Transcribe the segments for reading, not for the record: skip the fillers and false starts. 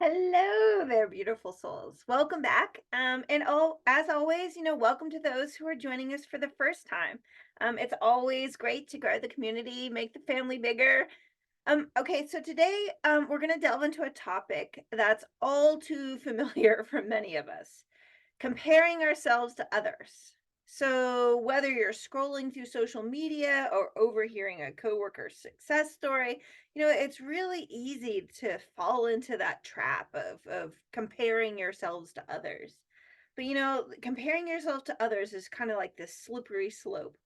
Hello there, beautiful souls. Welcome back. And as always, welcome to those who are joining us for the first time. It's always great to grow the community, make the family bigger. Okay, so today we're going to delve into a topic that's all too familiar for many of us: comparing ourselves to others. So, whether you're scrolling through social media or overhearing a coworker's success story, it's really easy to fall into that trap of comparing yourselves to others. But comparing yourself to others is kind of like this slippery slope,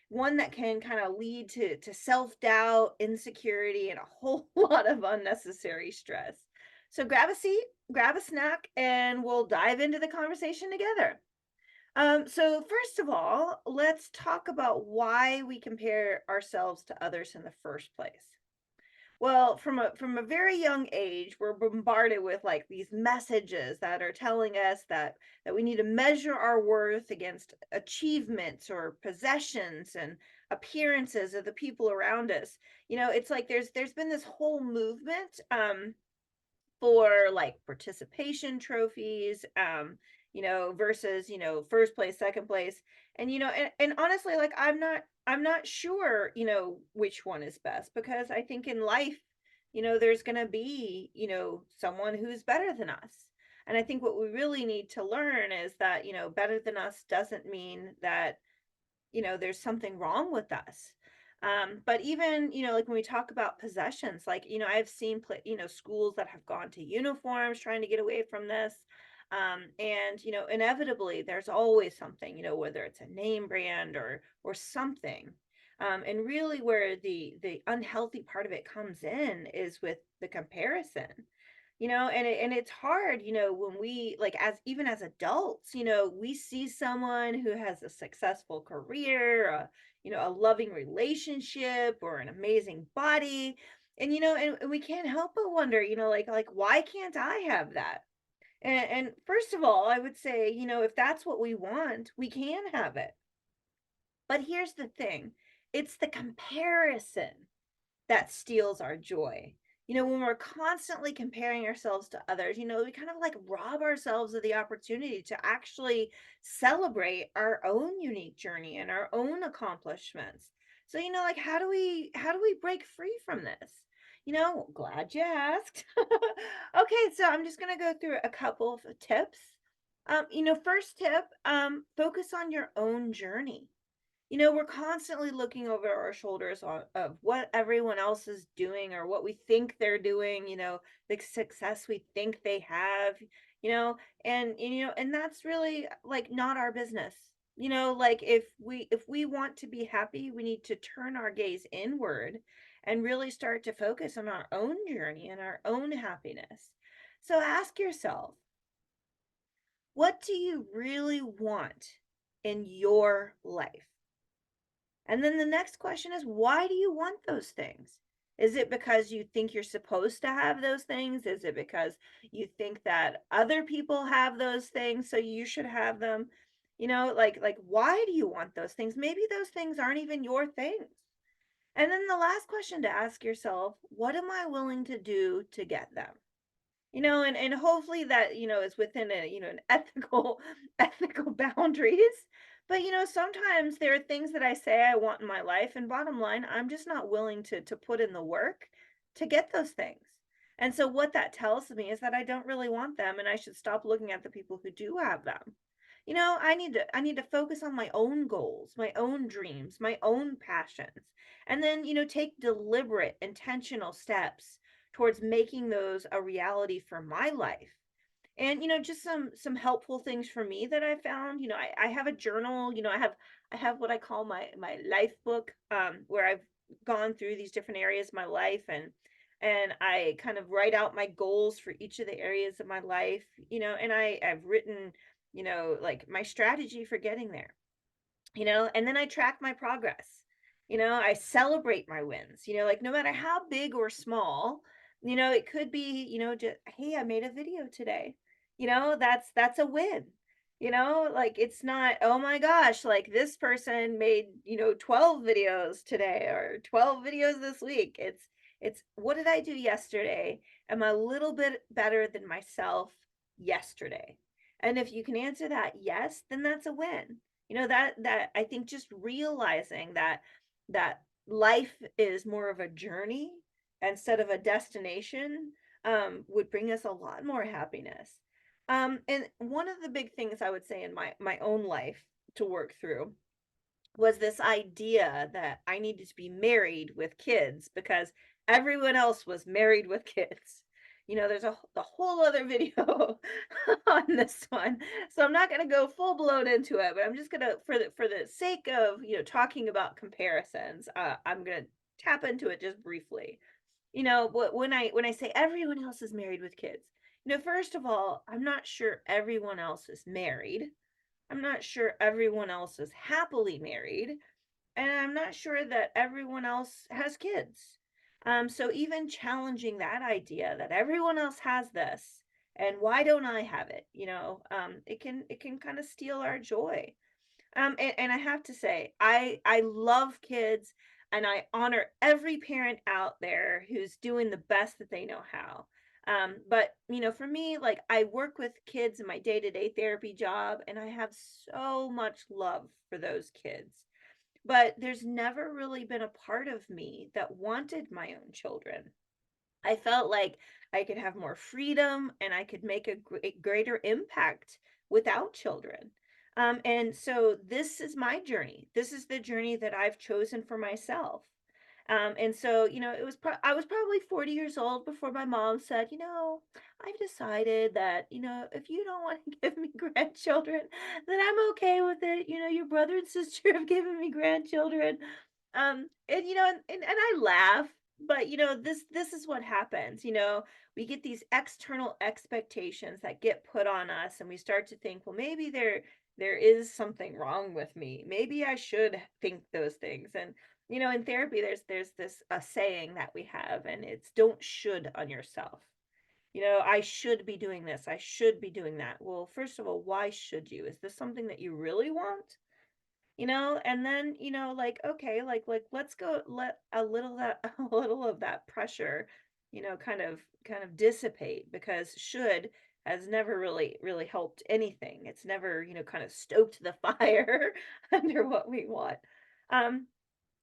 one that can kind of lead to self-doubt, insecurity, and a whole lot of unnecessary stress. So grab a seat, grab a snack, and we'll dive into the conversation together. So first of all, let's talk about why we compare ourselves to others in the first place. Well, from a very young age, we're bombarded with like these messages that are telling us that we need to measure our worth against achievements or possessions and appearances of the people around us. It's like there's been this whole movement for like participation trophies, versus, first place, second place. And and honestly, like I'm not sure, which one is best, because I think in life, there's gonna be, someone who's better than us. And I think what we really need to learn is that, better than us doesn't mean that there's something wrong with us. But even, like when we talk about possessions, like, I've seen, schools that have gone to uniforms trying to get away from this. And, inevitably there's always something, whether it's a name brand or something. And really where the unhealthy part of it comes in is with the comparison. And it's hard, when we, like, as even as adults, we see someone who has a successful career, a loving relationship, or an amazing body. And and we can't help but wonder, like why can't I have that? And first of all, I would say, if that's what we want, we can have it. But here's the thing, it's the comparison that steals our joy. When we're constantly comparing ourselves to others, we kind of like rob ourselves of the opportunity to actually celebrate our own unique journey and our own accomplishments. So, like how do we break free from this? Glad you asked. Okay, so I'm just going to go through a couple of tips. First tip, focus on your own journey. We're constantly looking over our shoulders of what everyone else is doing or what we think they're doing, the success we think they have, you know, and that's really like not our business. Like if we want to be happy, we need to turn our gaze inward and really start to focus on our own journey and our own happiness. So ask yourself, what do you really want in your life? And then the next question is, why do you want those things? Is it because you think you're supposed to have those things? Is it because you think that other people have those things, so you should have them? Like why do you want those things? Maybe those things aren't even your things. And then the last question to ask yourself, what am I willing to do to get them? And hopefully that, is within an ethical ethical boundaries. But sometimes there are things that I say I want in my life, and bottom line, I'm just not willing to put in the work to get those things. And so what that tells me is that I don't really want them, and I should stop looking at the people who do have them. I need to focus on my own goals, my own dreams, my own passions, and then take deliberate, intentional steps towards making those a reality for my life. And just some helpful things for me that I found. I have a journal. I have what I call my life book, where I've gone through these different areas of my life, and I kind of write out my goals for each of the areas of my life. And I've written, like my strategy for getting there. And then I track my progress. I celebrate my wins, like no matter how big or small. It could be, just, hey, I made a video today. That's a win. Like it's not, oh my gosh, like this person made, 12 videos today or 12 videos this week. It's what did I do yesterday? Am I a little bit better than myself yesterday? And if you can answer that yes, then that's a win. That I think just realizing that life is more of a journey instead of a destination would bring us a lot more happiness. And one of the big things I would say in my own life to work through was this idea that I needed to be married with kids because everyone else was married with kids. There's a whole other video on this one, so I'm not going to go full blown into it, but I'm just gonna, for the sake of talking about comparisons, I'm gonna tap into it just briefly. When I say everyone else is married with kids, first of all, I'm not sure everyone else is married. I'm not sure everyone else is happily married, and I'm not sure that everyone else has kids. So even challenging that idea that everyone else has this, and why don't I have it? It can kind of steal our joy. And I have to say, I love kids, and I honor every parent out there who's doing the best that they know how. But for me, like I work with kids in my day-to-day therapy job, and I have so much love for those kids. But there's never really been a part of me that wanted my own children. I felt like I could have more freedom and I could make a greater impact without children. And so this is my journey. This is the journey that I've chosen for myself. And so, I was probably 40 years old before my mom said, I've decided that, if you don't want to give me grandchildren, then I'm okay with it. Your brother and sister have given me grandchildren. And I laugh, but this is what happens. We get these external expectations that get put on us, and we start to think, well, maybe there is something wrong with me. Maybe I should think those things. And in therapy, there's this a saying that we have, and it's don't should on yourself. I should be doing this. I should be doing that. Well, first of all, why should you? Is this something that you really want? And then like okay, like let's go, let a little that a little of that pressure kind of dissipate, because should has never really helped anything. It's never kind of stoked the fire under what we want. Um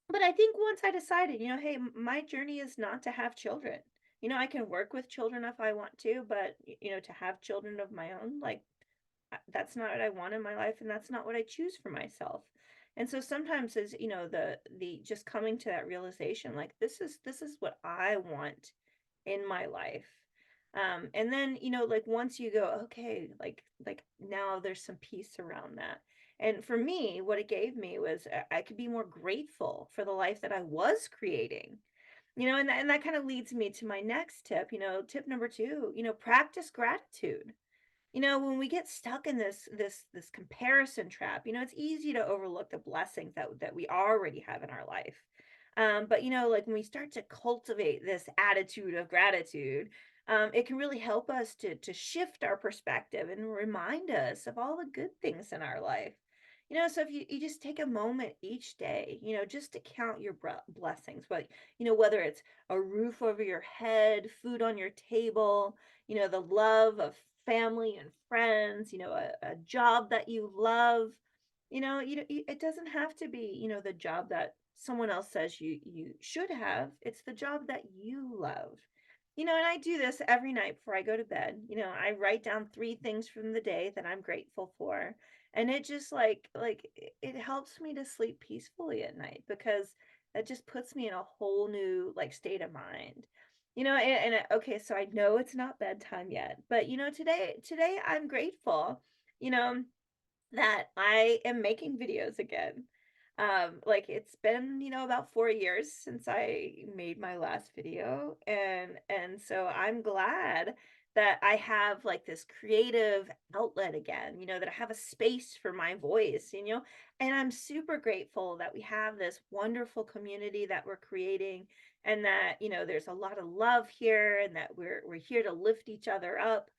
but I think once I decided, hey, my journey is not to have children. I can work with children if I want to, but to have children of my own, like, that's not what I want in my life, and that's not what I choose for myself. And so sometimes is the just coming to that realization, like this is what I want in my life. And then like once you go, okay, like now there's some peace around that. And for me, what it gave me was I could be more grateful for the life that I was creating. And that kind of leads me to my next tip. Tip number two, practice gratitude. When we get stuck in this comparison trap, it's easy to overlook the blessings that we already have in our life. But like when we start to cultivate this attitude of gratitude, it can really help us to shift our perspective and remind us of all the good things in our life. So if you just take a moment each day, just to count your blessings, whether it's a roof over your head, food on your table, the love of family and friends, a job that you love. It doesn't have to be, the job that someone else says you should have. It's the job that you love. And I do this every night before I go to bed. I write down three things from the day that I'm grateful for. And it just it helps me to sleep peacefully at night, because that just puts me in a whole new like state of mind. Okay, so I know it's not bedtime yet, but today I'm grateful, you know, that I am making videos again. Like it's been, about 4 years since I made my last video, and so I'm glad that I have like this creative outlet again, that I have a space for my voice, and I'm super grateful that we have this wonderful community that we're creating, and that, there's a lot of love here, and that we're here to lift each other up.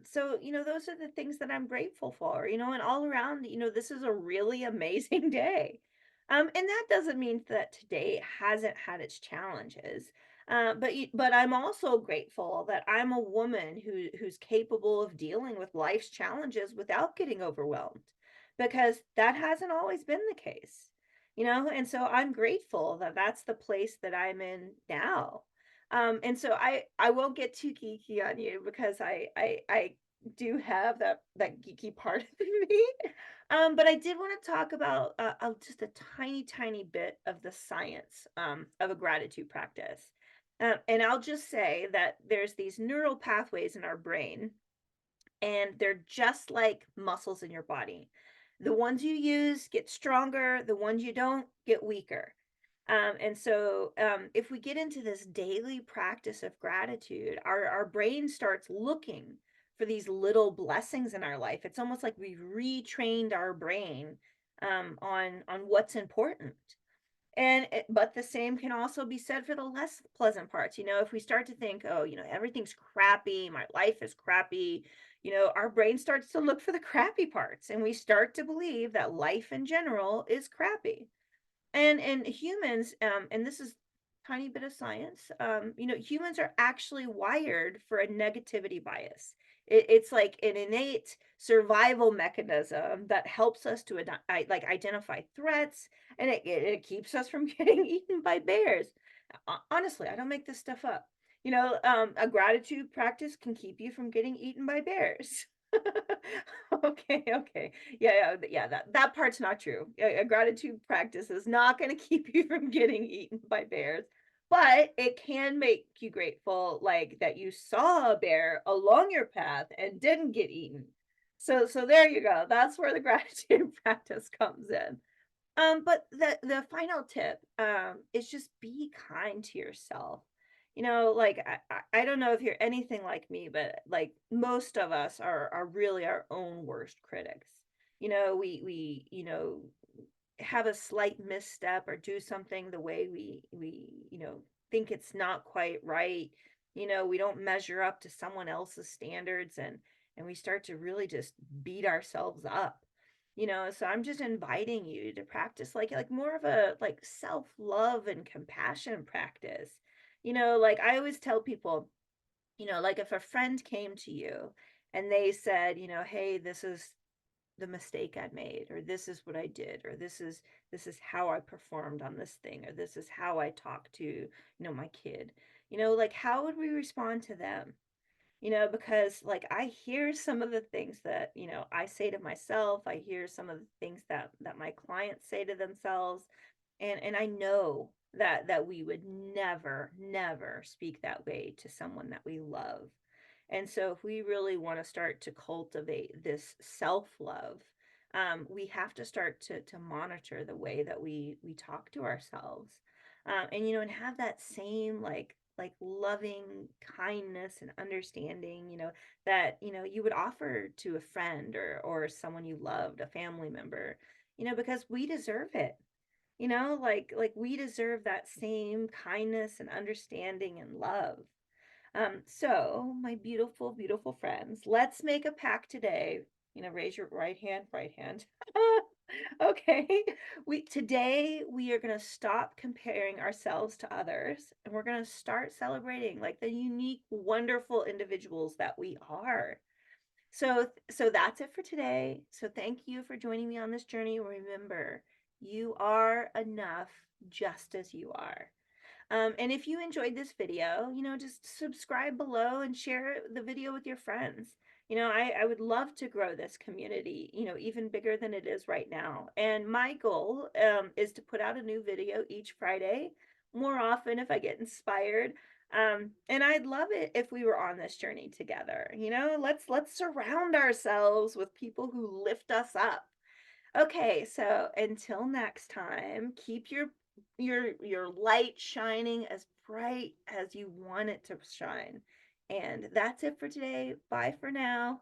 So, those are the things that I'm grateful for, and all around, this is a really amazing day. And that doesn't mean that today hasn't had its challenges. But I'm also grateful that I'm a woman who's capable of dealing with life's challenges without getting overwhelmed, because that hasn't always been the case, and so I'm grateful that that's the place that I'm in now. And so I won't get too geeky on you, because I do have that geeky part of me. But I did want to talk about just a tiny bit of the science of a gratitude practice. And I'll just say that there's these neural pathways in our brain, and they're just like muscles in your body. The ones you use get stronger, the ones you don't get weaker. And so, if we get into this daily practice of gratitude, our brain starts looking for these little blessings in our life. It's almost like we've retrained our brain on what's important. But the same can also be said for the less pleasant parts. If we start to think, oh, everything's crappy, my life is crappy, our brain starts to look for the crappy parts, and we start to believe that life in general is crappy. And humans, and this is tiny bit of science, humans are actually wired for a negativity bias. It's like an innate survival mechanism that helps us to like identify threats, and it keeps us from getting eaten by bears. Honestly, I don't make this stuff up. A gratitude practice can keep you from getting eaten by bears. Okay, okay. Yeah, that part's not true. A gratitude practice is not going to keep you from getting eaten by bears, but it can make you grateful, like that you saw a bear along your path and didn't get eaten. So there you go. That's where the gratitude practice comes in. But the final tip, is just be kind to yourself. Like I don't know if you're anything like me, but like most of us are really our own worst critics. We have a slight misstep or do something the way we think it's not quite right. We don't measure up to someone else's standards, and we start to really just beat ourselves up. So I'm just inviting you to practice like more of a like self-love and compassion practice. Like I always tell people, like if a friend came to you and they said, hey, this is the mistake I made, or this is what I did, or this is how I performed on this thing, or this is how I talked to, my kid. Like how would we respond to them? Because like I hear some of the things that, I say to myself, I hear some of the things that my clients say to themselves, and I know that we would never speak that way to someone that we love. And so if we really want to start to cultivate this self-love, we have to start to monitor the way that we talk to ourselves. And have that same like loving kindness and understanding, that you would offer to a friend or someone you loved, a family member, because we deserve it. Like we deserve that same kindness and understanding and love. So my beautiful friends, let's make a pact today. Raise your right hand, right hand. Okay. We are going to stop comparing ourselves to others, and we're going to start celebrating like the unique, wonderful individuals that we are. So that's it for today. So thank you for joining me on this journey. Remember, you are enough just as you are. And if you enjoyed this video, just subscribe below and share the video with your friends. I would love to grow this community, even bigger than it is right now. And my goal is to put out a new video each Friday, more often if I get inspired. And I'd love it if we were on this journey together. Let's surround ourselves with people who lift us up. Okay, so until next time, keep your light shining as bright as you want it to shine. And that's it for today. Bye for now.